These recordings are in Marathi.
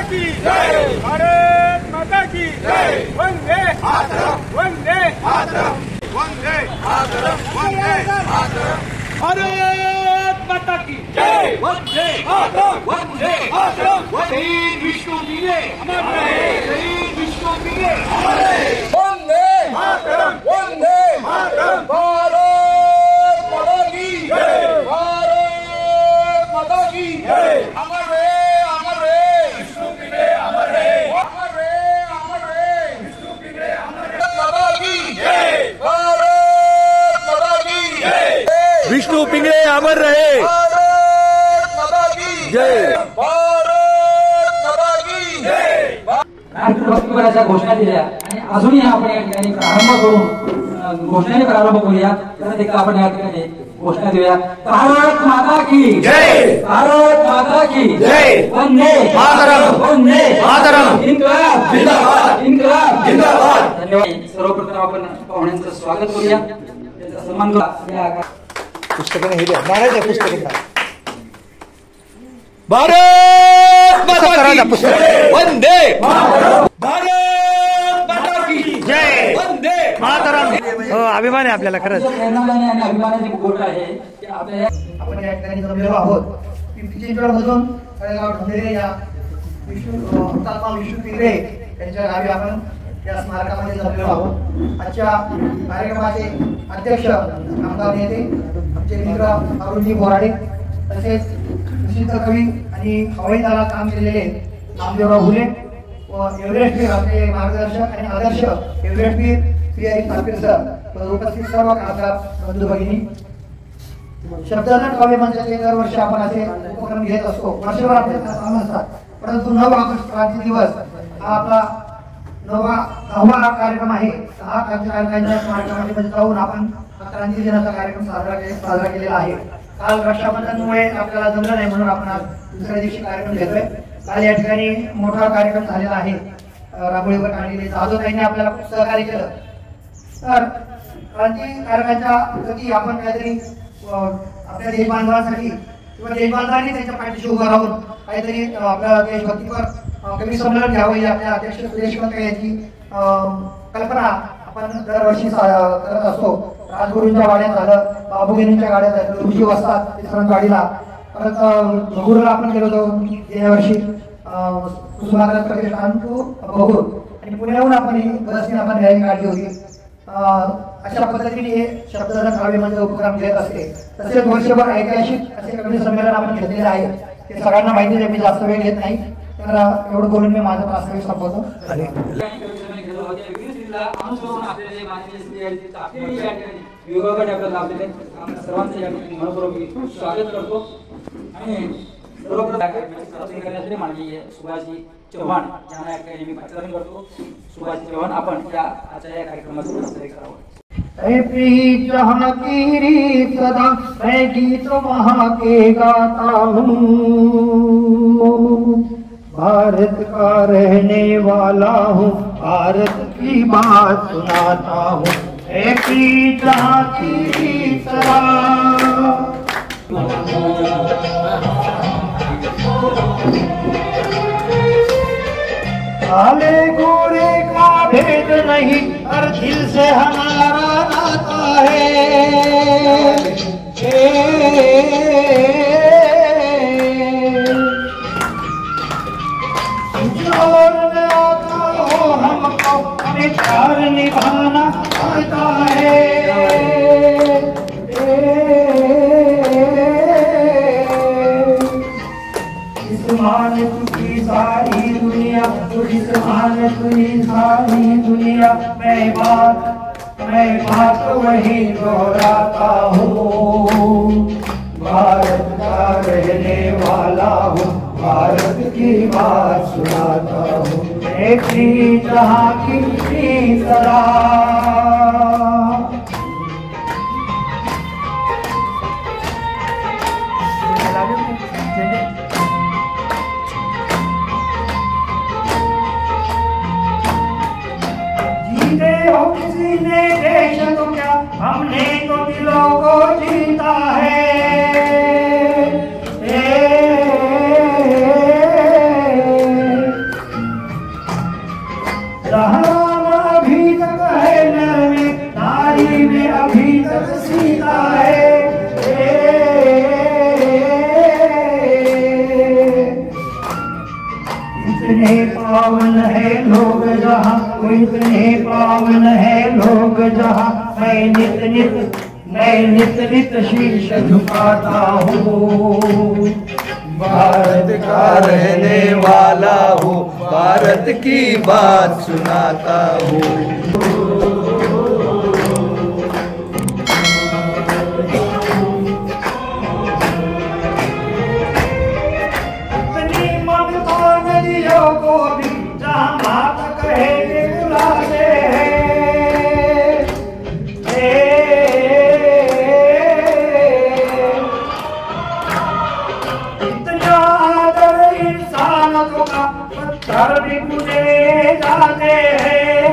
की जय, भारत माता की जय, वंदे मातरम, वंदे मातरम, वंदे मातरम, वंदे मातरम, भारत माता की जय, वंदे मातरम, वंदे मातरम, शहीद विष्णु पीले अमर रहे, शहीद विष्णु पीले अमर रहे, वंदे मातरम, वंदे मातरम, भारत माता की जय, भारत माता की जय, अमर रहे, अमर रहे, विष्णु पीले अमर रहे, अमर रहे, अमर रहे, विष्णु पीले अमर रहे, माता की जय, भारत माता की जय, विष्णु पिंगळे अमर रहे, भारत माता की जय, भारत माता की जय। राष्ट्रपतीपदाच्या घोषणा दिल्या आणि अजूनही आपण या ठिकाणी प्रारंभ करून घोषणेने प्रारंभ करूया। तर एक आपण या ठिकाणी घोषणा देऊया, भारत माता की जय, भारत माता की जय, वंदे मातरम, वंदे मातरम, इन्कलाब जिंदाबाद, इन्कलाब जिंदाबाद। धन्यवाद। सर्वप्रथम आपण पाहुण्यांचं स्वागत करूया, त्यांचा सन्मान करूया। पुस्तकाने हे द्या, महाराज पुस्तक भारत माता की पुस्तक वंदे मातरम, भारत माता की जय, वंदे मातरम। अभिमान आहे आपल्याला खरंच। प्रेरणादायी आणि अभिमानाची गोष्ट आहे की आपल्या आपण या ठिकाणी जमलेलो आहोत। पिंपरी चिंचवडमधून तळेगाव ढोंढेरे या हुतात्मा विष्णू पिंगळे यांच्या गावी आपण या स्मारकामध्ये जमलेलो आहोत। आजच्या कार्यक्रमाचे अध्यक्ष आमदार नेते आमचे मित्र अरुणजी बोराडे, तसेच प्रसिद्ध कवी आणि हवाई दलात काम केलेले नामदेवराव हुले व एव्हरेस्टवीर आपले मार्गदर्शक आणि आदर्श एव्हरेस्टवीर श्री ठाकरे सर, उपस्थित सर्व खासदार बंधू भगिनी, शब्दांना काव्य मंचाचे दरवर्षी आपण असे उपक्रम घेत असतो। वर्षभर आपले काम असतात, परंतु 9 ऑगस्ट क्रांती दिवस हा आपला 9वा कार्यक्रम आहे। 6 क्रांतिकारकांच्या स्मारकामध्ये जाऊन आपण क्रांती दिनाचा कार्यक्रम साजरा केलेला आहे। काल रक्षाबंधनमुळे आपल्याला जमलं नाही, म्हणून आपण आज दुसऱ्या दिवशी कार्यक्रम घेतोय। काल या ठिकाणी मोठा कार्यक्रम झालेला आहे, रांगोळीवर काढलेले जाधवताईंनी आपल्याला खूप सहकार्य केलं। तर क्रांतिकारकांच्या प्रती आपण काहीतरी आपल्या देशबांधवांसाठी किंवा देशबांधवांनी त्यांच्या पाठीशी उभं राहून काहीतरी आपल्या देशभक्तीपर कवी संमेलन घ्यावं, ही आपल्या अध्यक्ष सुरेश कंकळे यांची कल्पना आपण दरवर्षी करत असतो। राजगुरूंच्या वाड्यात झालं, बाबूगिरींच्या गाड्यात झालं, गुरुजी वस्तात विश्रांतवाडीला, परत भगूरला आपण गेलो होतो गेल्या वर्षी, कुसुमाग्रज प्रतिष्ठान टू भगूर, आणि पुण्याहून आपण बसने आपण रॅली काढली होती। अशा पद्धतीने हे शब्ददान काव्य म्हणजे उपक्रम घेत असते। तसेच वर्षभर ऐतिहासिक असे कवी संमेलन आपण घेतलेले आहे, ते सगळ्यांना माहिती आहे, मी जास्त वेळ घेत नाही, तर एवढं बोलून मी माझं प्रास्ताविक संपवतो। स्वागत करतो आणि माननीय सुभाषजी चव्हाण यांना या ठिकाणी मी अभिवादन करतो। सुभाषजी चव्हाण, आपण या आजच्या कार्यक्रमाचं सहकार्य करावं। प्रीत जहाँ की रीत सदा मैं गीत वहाँ के गाता हूँ, भारत का रहने वाला हूँ, भारत की बात सुनाता हूँ। प्रीत जहाँ की रीत सदा काले गोरे का भेद नहीं, हर दिल से हमारा नाता है। जोर में आता हो हमको, हमें प्यार निभाना आता है। सारी दुनिया तुझी सारी दुनिया, मैं बात वही दोहराता हूँ। भारत का रहने वाला हूँ, भारत की बात सुनाता हूँ। एक ही जहाँ की तरह किसी ने देश तो क्या, हमने तो दिलों को जीता है। में अभी तक सीता है। इतने पावन है लोग जहाँ, इतने पावन है लोग जहाँ, मैं नित नित शीश झुकाता हूँ। भारत का रहने वाला हूँ, भारत की बात सुनाता हूँ। को भी जहाँ माता कहे बुलाते हैं। इतना आदर इंसान का पत्थर भी पूजे जाते हैं।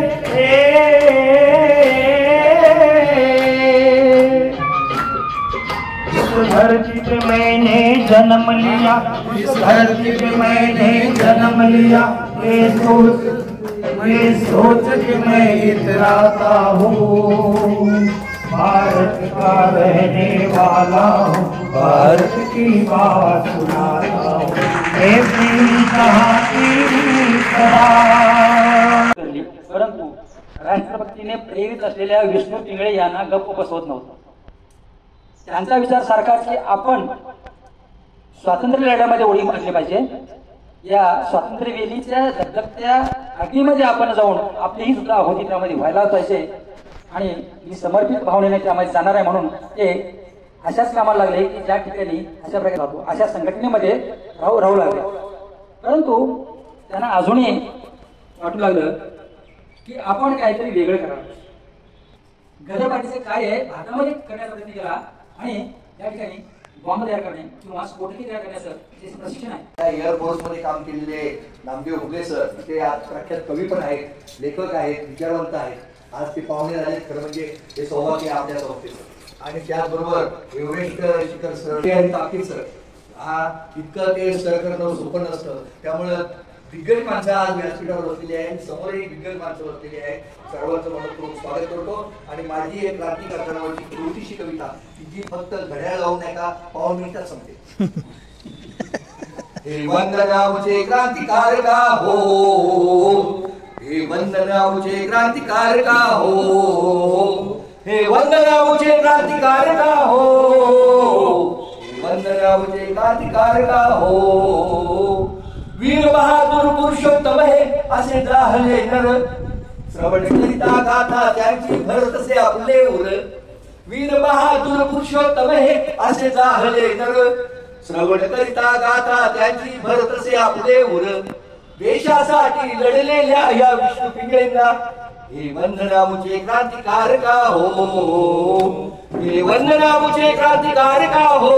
इस धरती पे मैंने जन्म लिया, इस धरती पे मैंने जन्म लिया, ये सोच के मैं इतराता हूँ। भारत का रहने वाला हूँ, भारत की बात सुनाता हूँ। परंतु राष्ट्रभक्तीने प्रेरित असलेल्या विष्णू पिंगळे यांना गप्प बसवत नव्हतं. त्यांचा विचार सारखा की आपण स्वातंत्र्य लढ्यामध्ये उडी मारली पाहिजे. या स्वातंत्र्य वेलीच्या धगधगत्या अग्नीमध्ये आपण जाऊन आपलीही सुद्धा आहुती त्यामध्ये व्हायला पाहिजे आणि मी समर्पित भावनेने त्यामध्ये जाणार आहे म्हणून ते अशाच कामाला लागले की ज्या ठिकाणी अशा प्रकारे राहतो अशा संघटनेमध्ये राहू लागले. परंतु त्यांना अजूनही वाटू लागलं की आपण काहीतरी वेगळं करावं. गदपाटीचे कार्य भारतामध्ये करण्याचा प्रयत्न केला आणि या ठिकाणी बॉम्ब तयार करणे किंवा स्फोटके तयार करण्याचं जे प्रशिक्षण आहे. एअरफोर्स मध्ये काम केलेले नामदेव हुगले सर, ते आज प्रख्यात कवी पण आहेत, लेखक आहेत, विचारवंत आहेत. आज ते पाहुणे झाले. खरं म्हणजे हे सौभाग्य आपल्या संस्थेचं. आणि त्याचबरोबर एव्हरेस्ट शिखर सर आणि ताकीर सर, हा इतकं ते सर करणं सोपं नसतं. त्यामुळं दिग्गज माणसं आज व्यासपीठावर बसलेली आहे. समोरही दिग्गज माणसं बसलेली आहे. सर्वांचं मनपूर्वक स्वागत करतो. आणि माझी एक क्रांतिकारक नावाची छोटीशी कविता, जी फक्त घड्याळ लावून एका पाऊण मिनिटात संपते. हे वंदना मुझे क्रांतिकारका हो, हे वंदना मुझे क्रांतिकारका हो, हे वंदना मुझे क्रांतिकारका हो, हे वंदना मुझे क्रांतिकारका हो. वीर बहादूर पुरुषोत्तम हे असे जाहले नर, श्रवण करिता गाथा त्यांची भरतसे आपले उर. वीर बहादूर पुरुषोत्तम हे असे जाहले नर, श्रवण करिता गाथा त्यांची भरतसे आपले उर. देशासाठी लढलेल्या या विष्णू पिंगळेंना हे वंदना मुझे क्रांतिकारका हो, हे वंदना मुझे क्रांतिकारका हो,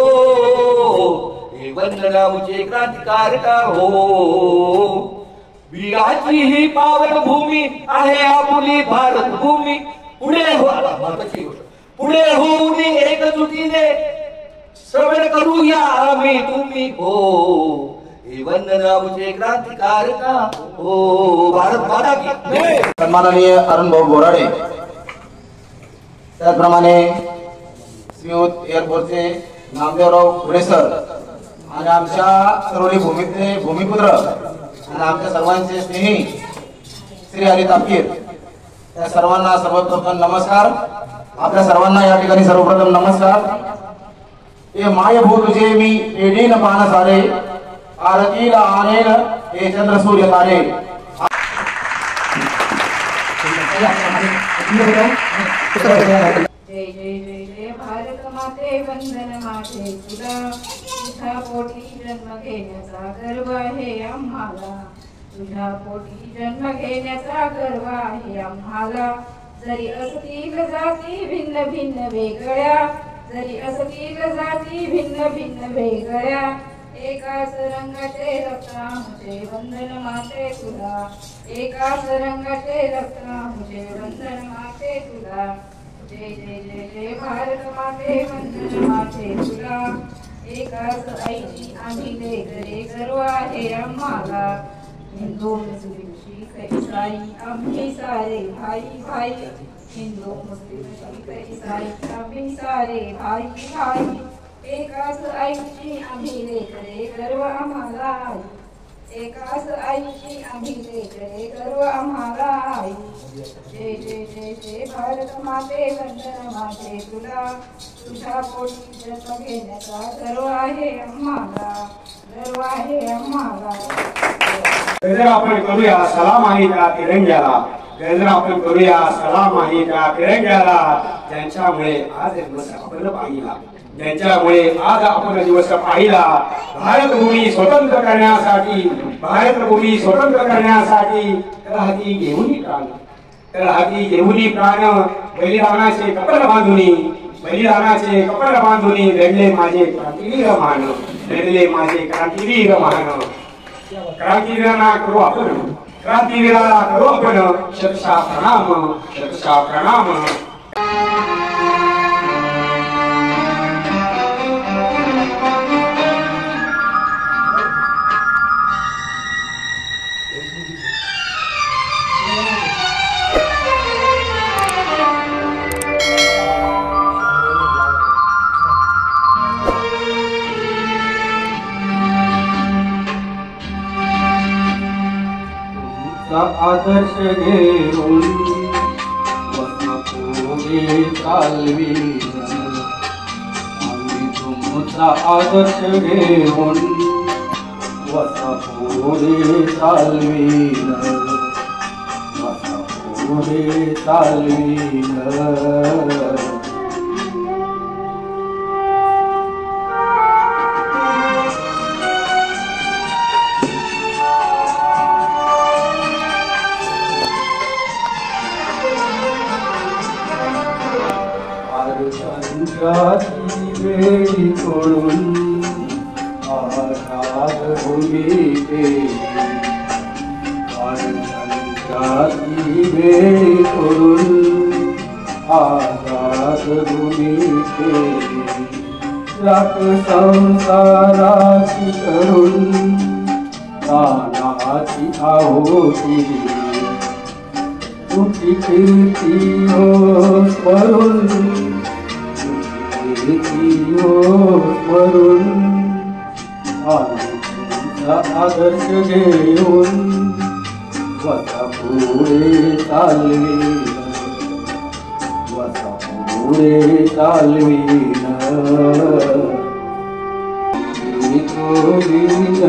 हे वंदना मुझे क्रांतिकारका हो. वीराची ही पावन भूमी आहे आपुली भारत भूमी. पुढे होऊन एकजुटीने श्रवण करूया आम्ही तुम्ही हो. हे वंदना मुझे क्रांतिकारका हो. भारत माता की जय. सन्माननीय अरुण भाऊ बोराडे, त्याचप्रमाणे श्रीयुत एअरफोर्सचे नामदेवराव हुगले सर आणि आमच्या सर्वरी भूमिपुत्र आणि आमच्या सर्वांचे स्नेही श्री हरी तापकीर, त्या सर्वांना सर्वप्रथम नमस्कार. आपल्या सर्वांना या ठिकाणी सर्वप्रथम नमस्कार. हे मायभू तुझे मी एडीन पान सारे, आरतीला आणेन हे चंद्र सूर्य तारे. जय जय जय जय भारत माते, वंदन माते तुला. तुझ्या पोटी जन्म घेण्याचा गर्व आहे आम्हाला, तुझ्या पोटी जन्म घेण्याचा गर्व आहे आम्हाला. जरी असतील जाती भिन्न भिन्न वेगळ्या, जरी असतील जाती भिन्न भिन्न वेगळ्या, एकाच रंगाचे रक्त आमचे वंदन माते तुला. एकाच रंगाचे रक्त आमचे वंदन माते तुला. जय जय जय जय भारत माते, वंदन माते तुला. एकाच आईची आम्ही लेकरे, गर्व आहे आम्हाला. हिंदू मुस्लिम शीख इसाई आम्ही सारे भाई भाई. हिंदू मुस्लिम शीख ईसाई आम्ही सारे भाई भाई, एकाच आईची आम्ही लेकरे गर्व आम्हाला आई, एकाच आईची आम्ही लेकरे गर्व आम्हाला आई. जय जय जय जय भारत माते वंदन माते तुला, तुझ्या पोटी जन्म घेण्याचा गर्व आहे आम्हाला, गर्व आहे आम्हाला. गजर आपण करूया सलाम आहे त्या तिरंग्याला, गजर आपण करूया सलाम आहे त्या तिरंग्याला, ज्यांच्यामुळे आज दिवस आपण पाहिला, ज्यांच्यामुळे आज आपण दिवस पाहिला. भारतभूमी स्वतंत्र करण्यासाठी, भारतभूमी स्वतंत्र करण्यासाठी तर हाती घेऊन प्राण, तर हाती घेऊन प्राण, बलिदानाचे कपल बांधुनी, बलिदानाचे कपल बांधुनी लढले माझे क्रांतिवीर मान, लढले माझे क्रांतिवीर मान. क्रांतिवीरांना करू आपण, क्रांतिवीराला करू आपण शतशः प्रणाम, शतशः प्रणाम. आदर्श घेऊन पुढे चालवी, आम्ही तुमचा आदर्श घेऊन पुढे चालवी, पुढे चालवी. वेळी करून आघात भूमिके, वेळी करून आघात भूमिके, लाख संसाराची करून प्राणाची आहोती, तुझी कीर्ती हो स्मरून, वरून आदर्श घेऊन वसा पुढे चालवी, वसा पुढे चालवी.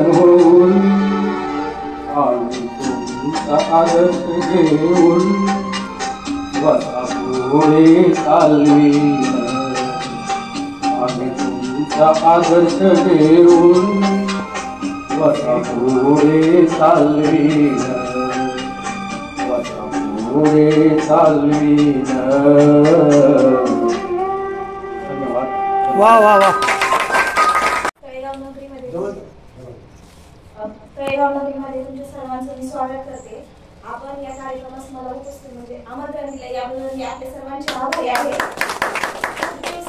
होऊन आणि तुमचा आदर्श घेऊन वसा पुढे चालवी, आम्ही तुमचा आदर्श घेऊन वसा पुढे चालवी, वसा पुढे चालवी. धन्यवाद. वा वा वा. तळेगाव नगरीमध्ये तुमच्या सर्वांचं मी स्वागत करते. आपण या कार्यक्रमास मला उपस्थित म्हणजे आमंत्रण दिले याबद्दल मी आपल्या सर्वांचे आभारी आहे.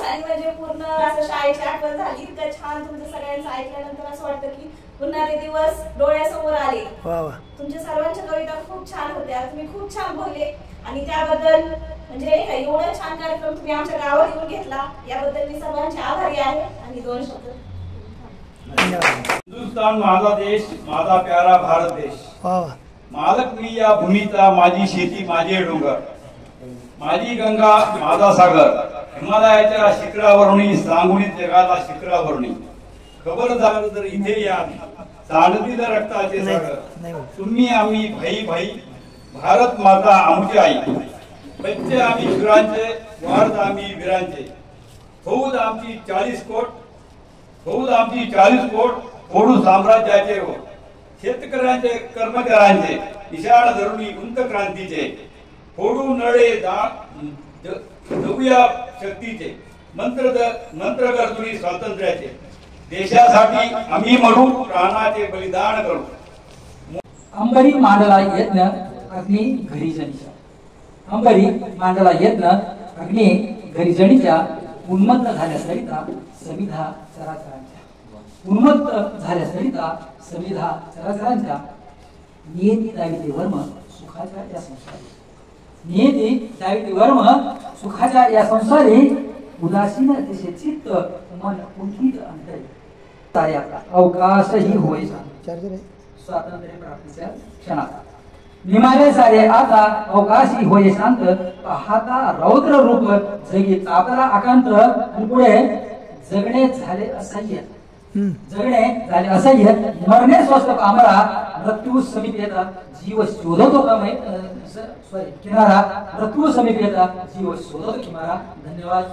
म्हणजे पूर्ण असं शाळेची आठवण झाली. इतकं छान तुमचं सगळ्यांचं ऐकल्यानंतर असं वाटतं की पुन्हा ते दिवस डोळ्यासमोर आले. तुमच्या सर्वांच्या कविता खूप छान होत्या, तुम्ही खूप छान बोलले आणि त्याबद्दल म्हणजे एवढं छान कार्यक्रम तुम्ही आमच्या गावात येऊन घेतला याबद्दल मी सर्वांचे आभारी आहे. आणि 2 शब्द. हिंदुस्तान माझा देश, माझा प्यारा भारत देश, मालक मी या भूमीचा, माझी शेती माझे डोंगर, माझी गंगा माझा सागर, हिमालयाच्या शिखरावरून सांगुनी जगाला शिखरावरून, खबर झालं तर इथे या सांडतील रक्ताचे सागर, तुम्ही आम्ही भाई भाई, भारत माता आमची आई, बच्चे आम्ही शुरांचे, वारद आम्ही वीरांचे, फौज आमची 40 कोट, फौज आमची 40 कोट, फोडू साम्राज्याचे हो, शेतकऱ्यांचे कर्मचाऱ्यांचे, निशाळ धरुणी उंच क्रांतीचे, फोडू नळे जगूया शक्तीचे, मंत्र करतुनी स्वातंत्र्याचे, देशासाठी आम्ही मरू, प्राणाचे बलिदान करू. अंबरी मांडला यज्ञ अग्नी घरी जणीच्या, अंबरी मांडला यज्ञ अग्नी घरी जणीच्या, उन्मत्त झाल्या सरिता समिधा चराचरांच्या, उन्मत्त झाल्या सरिता समिधा चराचरांच्या, नियती दाविते वर्म सुखाच्या या संसारी, नियती दैवी वर्म सुखाच्या या संसारी उदासीन दिशे चित्त मन कुंठित अंतरी ताया अवकाशही होय स्वातंत्र्य प्राप्तीच्या क्षणात निमाले सारे आता अवकाशी होय शांत पाहता रौद्र रूप जगी तापला आकांत पुढे जगणे झाले असह्य मरणे स्वस्त कामरा मृत्यू समीप येता जीव शोधतो किनारा मृत्यू समीप येता जीव शोधतो किनारा. धन्यवाद.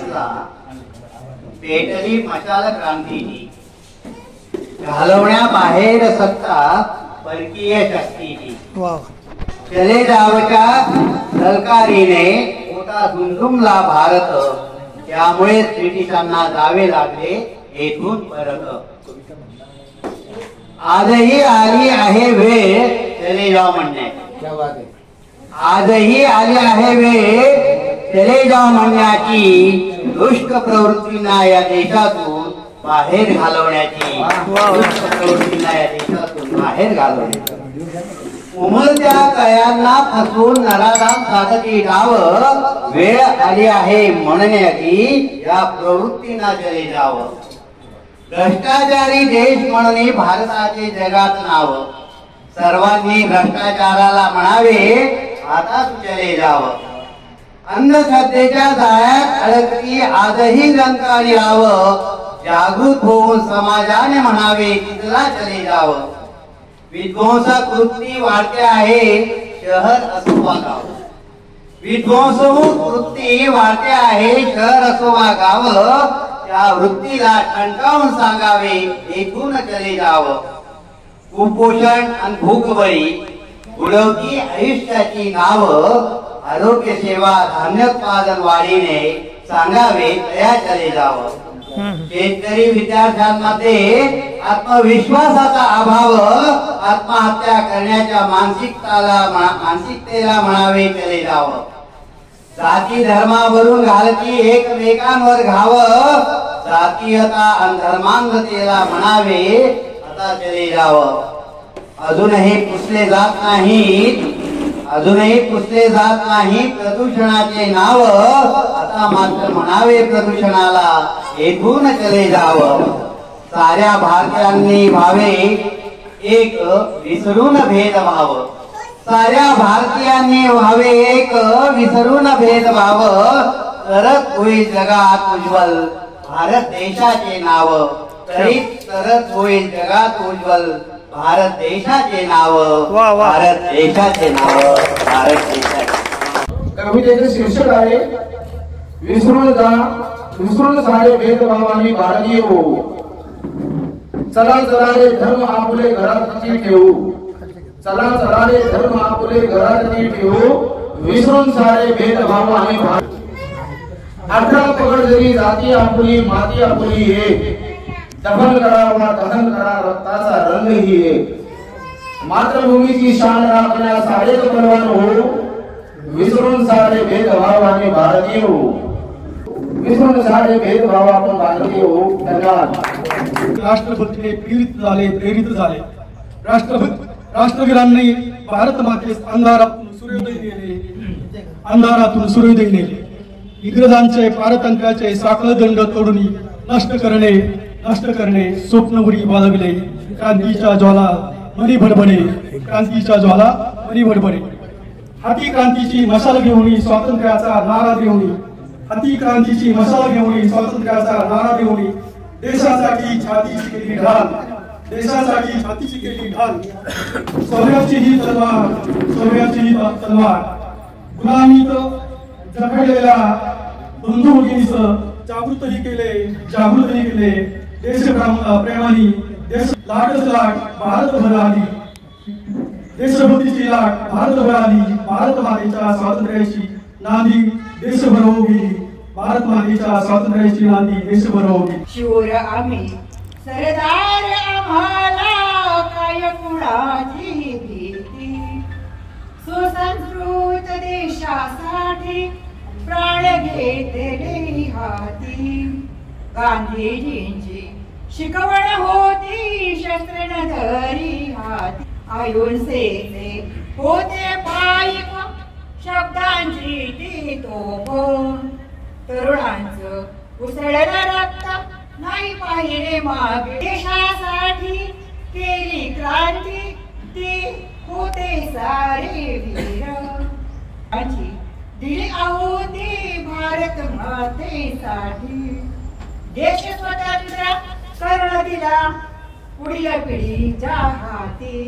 ला पेटली मशाल क्रांतीची घालवण्याबाहेर सत्ता परकीय शक्तीची चले जावच्या सरकारीने मोठा झुंझुमला भारत त्यामुळे ब्रिटिशांना जावे लागले येथून परत. आजही आली आहे वेळ चले जाव म्हणण्याची आजही आली आहे वेळ चले जाव म्हणण्याची दुष्ट प्रवृत्तींना या देशातून बाहेर घालवण्याची दुष्ट प्रवृत्तींना या देशातून बाहेर घालवण्याची उमलत्या कळ्यांना फसवून नराधाम साधती डाव वेळ आली आहे म्हणण्याची या प्रवृत्तींना चले जावं. भ्रष्टाचारी देश म्हणून भारताचे जगात नाव सर्वांनी भ्रष्टाचाराला म्हणावे आता चले जावं. अंधश्रद्धेच्या जाळ्यात अडकती आजही लंकारी राहावं जागृत होऊन समाजाने म्हणावे तिथला चले जावं. विध्वंसक वृत्ती वाढते आहे शहर असो वा गाव विध्वंसक वृत्ती वाढते आहे शहर असो वा गाव त्या वृत्तीला ठणकावून सांगावे येथून चले जावं. कुपोषण आणि भूकबळी उडवती आयुष्याची नाव आरोग्य सेवा धान्योत्पादन वाढीने सांगावे तया चले जावं. शेतकरी विद्यार्थ्यांमध्ये आत्मविश्वासाचा अभाव आत्महत्या करण्याच्या मानसिकतेला म्हणावे चले जावं. जाती धर्मावरून घालती एकमेकांवर घावं जातीयता आणि धर्मांगतेला म्हणावे आता चले जावं. अजूनही पुसले जात नाही प्रदूषणाचे नाव आता मात्र म्हणावे प्रदूषणाला येथून चले जावं. साऱ्या भारतीयांनी व्हावे एक विसरून भेदभाव साऱ्या भारतीयांनी व्हावे एक विसरून भेदभाव तरच होईल जगात उज्ज्वल भारत देशाचे नाव तरच होईल जगात उज्ज्वल भारत देशाचे नाव भारत देशाचे नाव भारत देशाचे. कवितेचे शीर्षक आहे विसरून सारे भेदभावाने भारतीय होऊ. चला चला रे धर्म आपुले घरात ठेवू चला चला रे धर्म आपुले घरात ठेवू विसरून सारे भेदभावाने अठरा पकड जरी जाती आपुली माती आपुली हे दफन करावा दहन करा रक्ताचा रंग ही एक मातृभूमीची शान राखण्या सारेच बलवान हो विसरून सारे भेदभावाने भारतीय हो विसरून सारे भेदभाव आपण भारतीय हो. धन्यवाद. राष्ट्रभक्तीने प्रेरित झाले राष्ट्रवीरांनी भारत मातेस अंधारातून सूर्योदय नेले. इंग्रजांचे पारतंत्र्याचे साखळ दंड तोडून नष्ट करणे स्वप्नवरी बाळगले. क्रांतीच्या ज्वाला मनी भडबडे हाती क्रांतीची मशाल घेऊन स्वातंत्र्याचा नारा देऊन देशासाठी छातीची केली ढाल सोन्याची ही तलवार गुलामीत जखडलेल्या बंधू भगिनीच जागृतही केले देश प्रेमानी देश लाटच लाट भारत भर आली देशभक्तीची लाट भारतभर आली, भारत मातेच्या स्वातंत्र्याची नांदी देशभर होऊ गेली, भारत मातेच्या स्वातंत्र्याची नांदी देशभर होऊ गेली. शूर आम्ही सरदार, आम्हाला काय कुणाची भीती, सुसंस्कृत देशासाठी प्राण घेतले हाती. गांधीजींची शिकवण होती शस्त्र न धरी हाती, अहिंसेचे होते पायक शब्दांची ती तोफ. तरुणांचं उसळलं रक्त नाही पाहिले मागे, देशासाठी केली क्रांती ती होते सारे वीर. दिली आहुती भारत मातेसाठी, देश स्वतंत्र कर्ण दिला पुढील पिढीच्या हाती.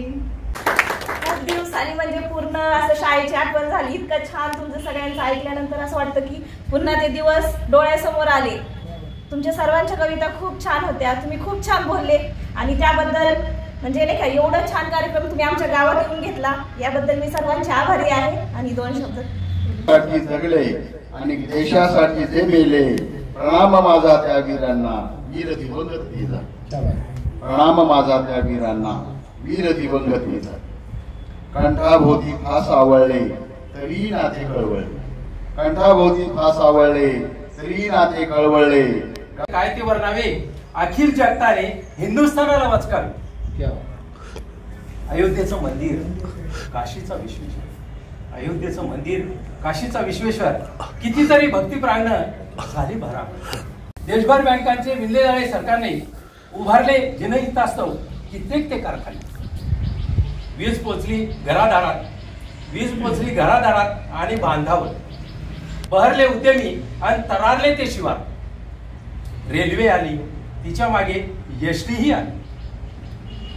खूप दिवसांनी म्हणजे पूर्ण असं शाळेची आठवण झाली. इतकं छान तुमचं सगळ्यांचं ऐकल्यानंतर असं वाटतं की पुन्हा ते दिवस डोळ्यासमोर आले. तुमच्या सर्वांच्या कविता खूप छान होत्या, तुम्ही खूप छान बोलले आणि त्याबद्दल म्हणजे नाही का एवढं छान कार्यक्रम तुम्ही आमच्या गावात येऊन घेतला, याबद्दल मी सर्वांचे आभारी आहे. आणि 2 शब्द साठी जगले आणि देशासाठी जे मेले, प्रणाम माझा त्या वीरांना, वीर दिवंगत तेजा. प्रणाम माझा त्या वीरांना, वीर दिवंगत तेजा. कंठाभोवती फास आवळले तरी नाते कळवळले, कंठाभोवती फास आवळले तरी नाते कळवळले. काय ते वर्णावे अखिल जगताने हिंदुस्थानाला वाचकावे. अयोध्येचं मंदिर काशीचा विश्वेश्वर, अयोध्येचं मंदिर काशीचा विश्वेश्वर, कितीतरी भक्तिप्राण झाली भरा. देशभर बँकांचे विणले जाणे सरकारने उभारले जनहितास्तव कित्येक ते कारखाने. वीज पोचली घरादारात, वीज पोचली घरादारात आणि बांधावर. बहरले उद्यमी आणि तरारले ते शिवार. रेल्वे आली तिच्या मागे एसटीही आली,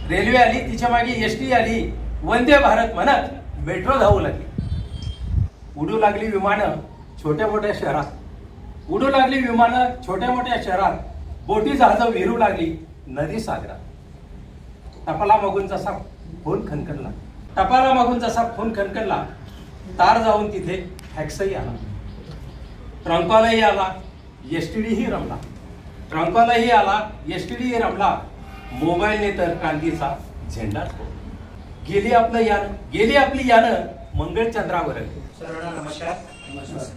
रेल्वे आली तिच्या मागे एसटी आली. वंदे भारत म्हणत मेट्रो धावू लागली. उडू लागली विमानं छोट्या मोठ्या शहरात, उडू लागली विमानं छोट्या मोठ्या शहरात. बोटी जहाजं विरू लागली नदी सागरात. टपाला मागून जसा फोन खनखनला, टपाला मागून जसा फोन खनखनला, तार जाऊन तिथे फॅक्सही आला. ट्रंकवालाही आला, एसटीडीही रमला. ट्रंकवालाही आला, एसटीडीही रमला. मोबाईलने तर क्रांतीचा झेंडाच फोडला. गेली आपलं यान, गेली आपली यानं मंगळ चंद्रावर. सर्वांना नमस्कार.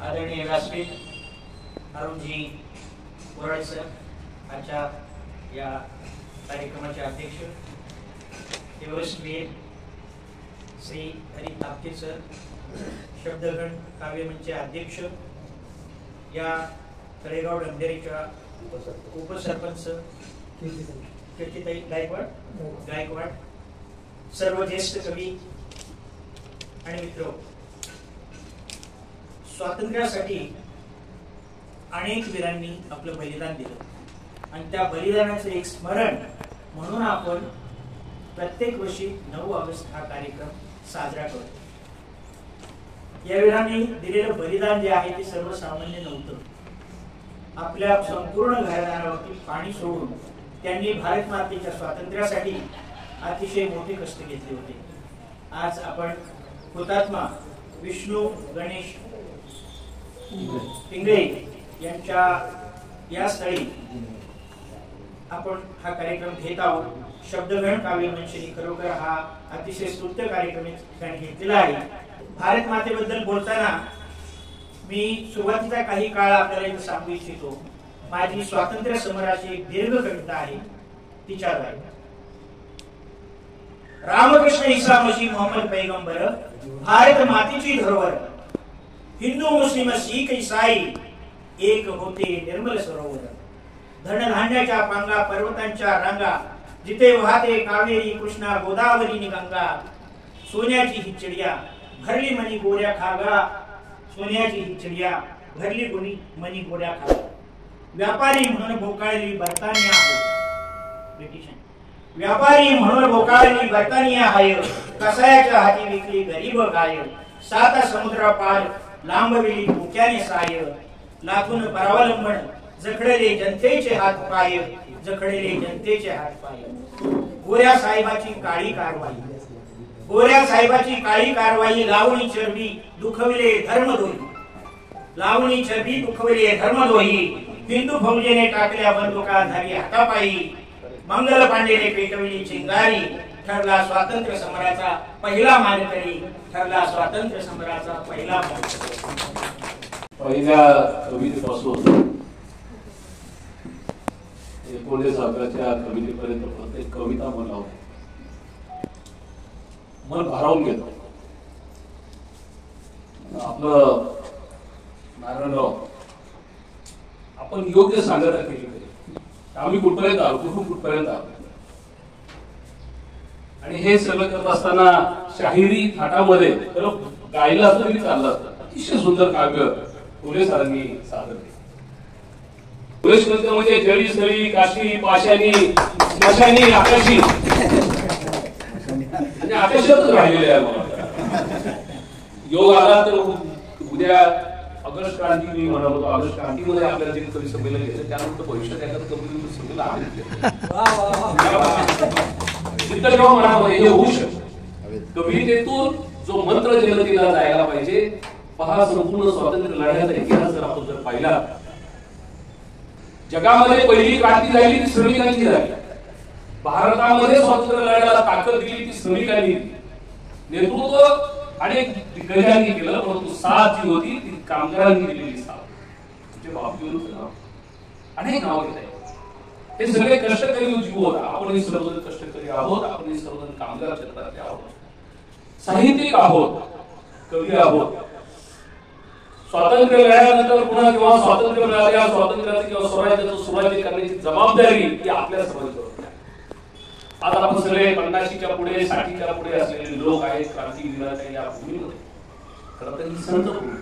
आदरणीय व्यासपीठ अरुणजी बोराडे सर, आजच्या या कार्यक्रमाचे अध्यक्ष एव्हरेस्ट श्री हरी तापते सर, शब्दगण काव्यमंचचे अध्यक्ष, या तळेगाव डंबेरीच्या उपसरपंच कीर्तिताई गायकवाड, सर्व ज्येष्ठ कवी आणि मित्र. स्वातंत्र्यासाठी अनेक वीरांनी आपलं बलिदान दिलं आणि त्या बलिदानाचं एक स्मरण म्हणून आपण प्रत्येक वर्षी 9 ऑगस्ट हा कार्यक्रम साजरा करतो. या वीरांनी दिलेलं बलिदान जे आहे ते सर्वसामान्य नव्हतं. आपल्या संपूर्ण घरादारावरती पाणी सोडून त्यांनी भारत मातेच्या स्वातंत्र्यासाठी अतिशय मोठे कष्ट घेतले होते. आज आपण हुतात्मा विष्णू गणेश पिंगळे यांच्या या स्थळी आपण हा कार्यक्रम घेत आहोत. शब्दगण काव्यमंचनी खरोखर हा अतिशय स्तुत्य कार्यक्रम घेतलेला आहे. भारत मातेबद्दल बोलताना मी सुरुवातीचा काही काळ आपल्याला इथे सांगू इच्छितो. माझी स्वातंत्र्य समराची एक दीर्घ कविता आहे तिच्याद्वारे. रामकृष्ण ईसा मसीह मोहम्मद पैगंबर, भारत मातेची धरोहर, हिंदू मुस्लिम शीख ईसाई एक होते निर्मल सरोवर. धनधान्याच्या पांगा पर्वतांच्या रांगा, जिथे वाहते कावेरी कृष्णा गोदावरी नि गंगा. सोन्याची ही चिडिया भरली मनी गोऱ्या खागा, सोन्याची ही चिडिया भरली गुणी मनी गोऱ्या खागा. व्यापारी म्हणून भोकाळली बर्तानिया आहे, ब्रिटिश व्यापारी म्हणून भोकाळली बर्तानिया आहे. कसायाच्या हाती विकली गरीब गाय, 7 समुद्र पार लांबविली भुक्याने साय. लाथून परावलंबन जखडले जनतेचे हात पाय, जखडले जनतेचे हात पाय. गोऱ्या साहेबाची काळी कारवाई, गोऱ्या साहेबाची काळी कारवाई लावणी चरबी दुखविले धर्मद्रोही, लावणी चरबी दुखविले धर्मद्रोही, हिंदू फौजेने टाकल्या बंदुका झाली हातापायी, मंगल पांडेने पेटवली चिंगारी, ठरला स्वातंत्र्य समराचा पहिला मानकरी, ठरला स्वातंत्र्य समराचा पहिला मानकरी. पहिल्या कवितेपासून 1911च्या कवितेपर्यंत प्रत्येक कविता मला मन भारावून घेतो. आपलं नारायणराव आपण योग्य सांगता केली आम्ही कुठपर्यंत आलो, कुठपर्यंत आलो. आणि हे सगळं करत असताना शाहिरी थाटामध्ये गायला असं तरी चाललं असतं. अतिशय सुंदर काव्य फुले सरांनी सादर केले. फुले शब्द म्हणजे जळी सळी काशी पाशानी स्मशानी आकाशी आणि आकाशातच राहिलेले आहे. योग आला तर उद्या ऑगस्ट क्रांती मी म्हणत होतो. ऑगस्ट क्रांतीमध्ये आपल्याला जे कवी संमेलन घेतलं त्यानंतर भविष्यात एखादं कवी संमेलन हे होऊ शकतं. कवितेतून जो मंत्र जनतेला जायला पाहिजे. पहा संपूर्ण स्वातंत्र्य लढ्याचा इतिहास जर आपण जर पाहिला, जगामध्ये पहिली क्रांती झाली ती श्रमिकांची झाली. भारतामध्ये स्वातंत्र्य लढ्याला ताकद दिली ती श्रमिकांनी, नेतृत्व अनेक दिग्गजांनी केलं, परंतु साथ जी होती ती कामगारांनी दिलेली साथ. तुझे बाप अनेक नाव घेत आहेत. हे सगळे कष्टकरी जीव होता. आपण सर्वजण कष्टकरी आहोत, आपण सर्वजण कामगार क्षेत्रातले आहोत, साहित्यिक आहोत, कवी आहोत. स्वातंत्र्य लढ्यानंतर पुन्हा जेव्हा स्वातंत्र्य मिळाल्या, स्वातंत्र्याचं किंवा स्वराज्याचं सुराज्य करण्याची जबाबदारी ही आपल्या सर्वांची होती. आज आपण सगळे 50च्या पुढे 60च्या पुढे असलेले लोक आहेत क्रांतीवीराच्या या भूमीमध्ये. खरं तर ही संत भूमी,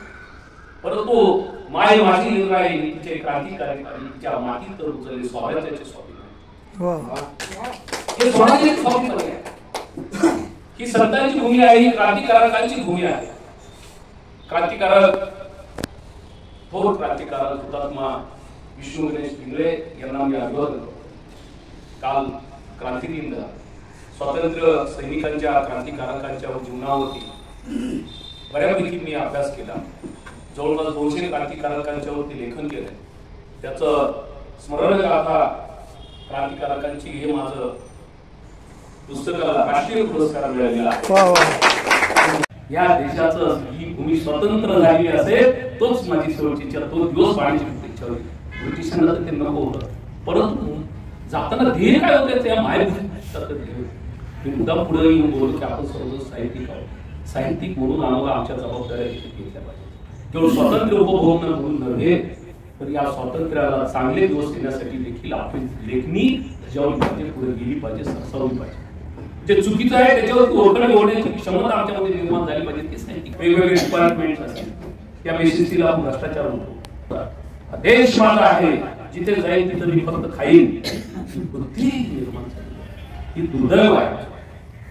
परंतु माय माझी इंद्रायणी तिचे क्रांतिकारी तिच्या मातीत तर उचलले स्वराज्याचे स्वाभिमान. हे स्वराज्याचे स्वाभिमान आहे. ही संतांची भूमी आहे, ही क्रांतिकारकांची भूमी आहे. क्रांतिकारक थोर क्रांतिकारक हुतात्मा विष्णू गणेश पिंगळे यांना मी अभिवादन करतो. काल क्रांती दिन झाला. स्वातंत्र्य सैनिकांच्या क्रांतिकारकांच्या जीवनावरती बऱ्यापैकी मी अभ्यास केला. जवळपास 200 क्रांतिकारकांच्यावरती लेखन केलंय. त्याचं स्मरण गाथा क्रांतिकारकांची हे माझं पुस्तकाला राष्ट्रीय पुरस्कार मिळालेला आहे. या देशाचं ही भूमी स्वतंत्र झाली असेल तोच माझी शेवटची इच्छा, तो दिवस पाहण्याची इच्छा होती. ब्रिटिशांना तर ते नको होतं, परंतु जाताना ध्येय काय होते त्या मायभूमी मुद्दा पुढे येऊन बोलतो की आपण सर्व साहित्यिक आहोत. साहित्यिक म्हणून आम्हाला आमच्या जबाबदाऱ्या घेतल्या पाहिजे. केवळ स्वातंत्र्य उपभोग म्हणून नव्हे तर या स्वातंत्र्याला चांगले दिवस येण्यासाठी देखील आपली लेखणी जेवढी पाहिजे पुढे गेली पाहिजे, सरसावली पाहिजे. जे चुकीचं आहे त्याच्यावरती ओरखड ओढण्याची क्षमता आमच्यामध्ये निर्माण झाली पाहिजे. तेच नाही वेगवेगळे डिपार्टमेंट असतील त्या बेसिसला आपण भ्रष्टाचार होतो. देश माझा आहे, जिथे जाईल तिथे मी फक्त खाईन बुद्धी निर्माण झाली. ही दुर्दैव आहे.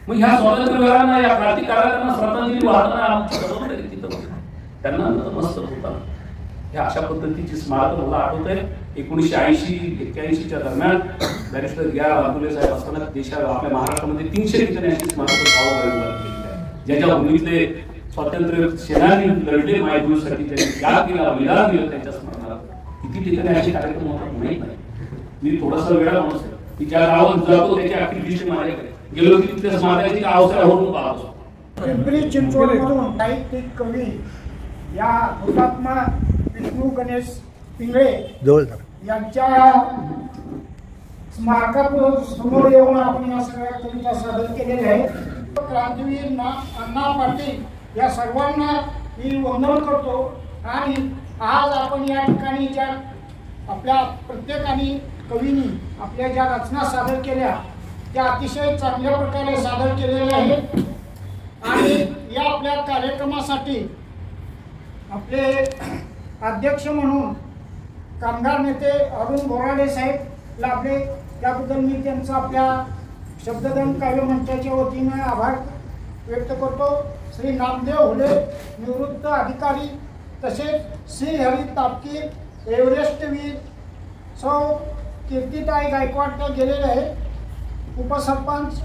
मग ह्या स्वातंत्र्यवीरांना या क्रांतिकारकांना श्रद्धांजली वाहताना त्यांना नतमस्तक होता. ह्या अशा पद्धतीची स्मारक मला आठवत आहे. 1980-81च्या दरम्यान बॅरिस्टर गिया राहुले साहेब असताना देशात आपल्या महाराष्ट्रामध्ये 300 ठिकाणी अशी स्मारक ज्याच्या भूमीतले स्वातंत्र्य सेनानी लढले मायभूमीसाठी, त्यांनी त्याग दिला, विलाप दिला त्यांच्या स्मरणाला. किती ठिकाणी असे कार्यक्रम होतात माहीत नाही. मी थोडासा वेळा माणूस आहे की ज्या गावात जातो त्याची अख्खी लिस्ट माझ्याकडे गेलो की तिथल्या स्मारकाची अवसर होऊन पाहतो. पिंपरी चिंचवडमधून साहित्यिक कवी या हुतात्मा विष्णू गणेश पिंगळे यांच्या स्मारकासमोर येऊन आपण या सगळ्या कविता सादर केलेल्या आहेत. क्रांतीवीर अण्णा पाटील या सर्वांना मी वंदन करतो. आणि आज आपण या ठिकाणी ज्या आपल्या प्रत्येकाने कवींनी आपल्या ज्या रचना सादर केल्या त्या अतिशय चांगल्या प्रकारे सादर केलेल्या आहेत. आणि या आपल्या कार्यक्रमासाठी आपले अध्यक्ष म्हणून कामगार नेते अरुण बोराडे साहेब लाभले, त्याबद्दल मी त्यांचा आपल्या शब्ददान काव्य मंचाच्या वतीने आभार व्यक्त करतो. श्री नामदेव हुले निवृत्त अधिकारी, तसेच श्री हरी तापकीर, एव्हरेस्टवीर, सौ कीर्तिताई गायकवाड त्या गेलेले आहेत. उपसरपंच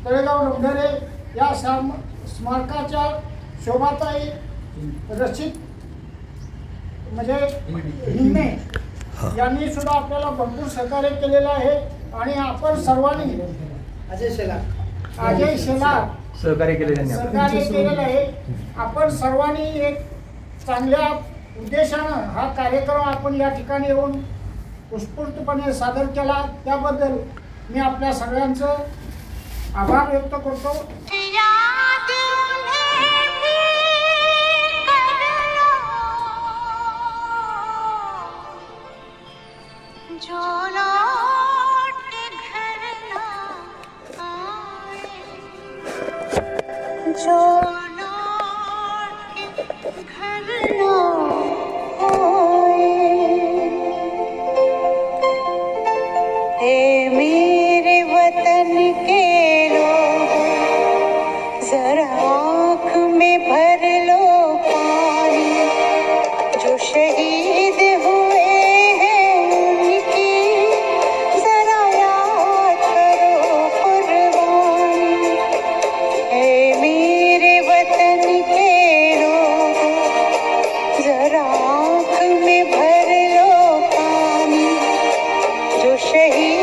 तळेगाव लोंढरे, या स्मारकाच्या शोभाताई रचित म्हणजे हिंगणे यांनी सुद्धा आपल्याला भरपूर सहकार्य केलेलं आहे आणि आपण सर्वांनी अजय शेलार सहकार्य केले त्यांनी सहकार्य केलेलं आहे. आपण सर्वांनी एक चांगल्या उद्देशानं हा कार्यक्रम आपण या ठिकाणी येऊन उत्स्फूर्तपणे सादर केला, त्याबद्दल मी आपल्या सगळ्यांचं आभार व्यक्त करतो. मेरे वतन के लोग जरा आँख में भर लो पानी, जो शहीद हुए हैं उनकी जरा याद करो कुर्बानी. हे मेरे वतन के लोग जरा आँख में भर लो पानी, जो शहीद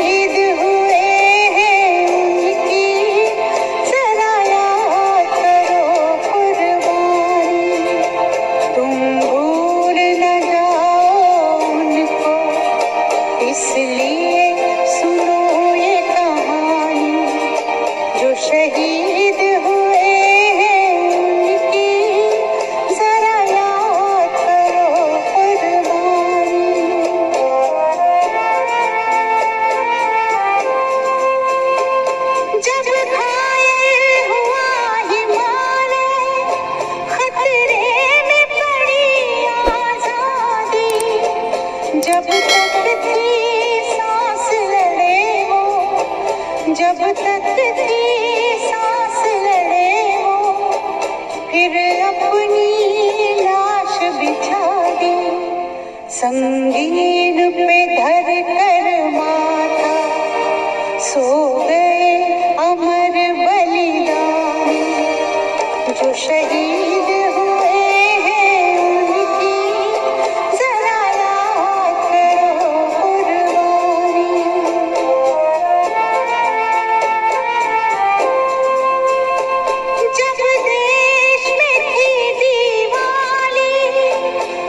जब तक थी सांस लड़े वो, फिर अपनी लाश बिछा दी, संगीन पे धर कर माथा सो गए अमर बलिदानी, जो शहीद हुए हैं उनकी जरा याद करो कुर्बानी. जब देश में थी दिवाली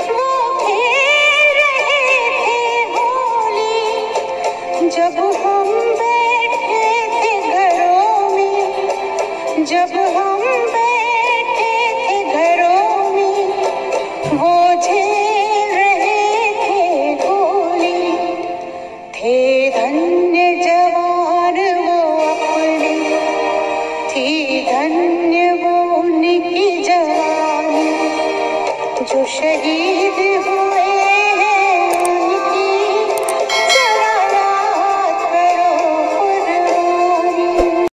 वो खेल रहे थे होली, जब हम बैठे थे घरों में, जब हम बैठे थे घरों में, वो झेल रहे थे गोली. थे धन्य जवान वो अपने, थी धन्य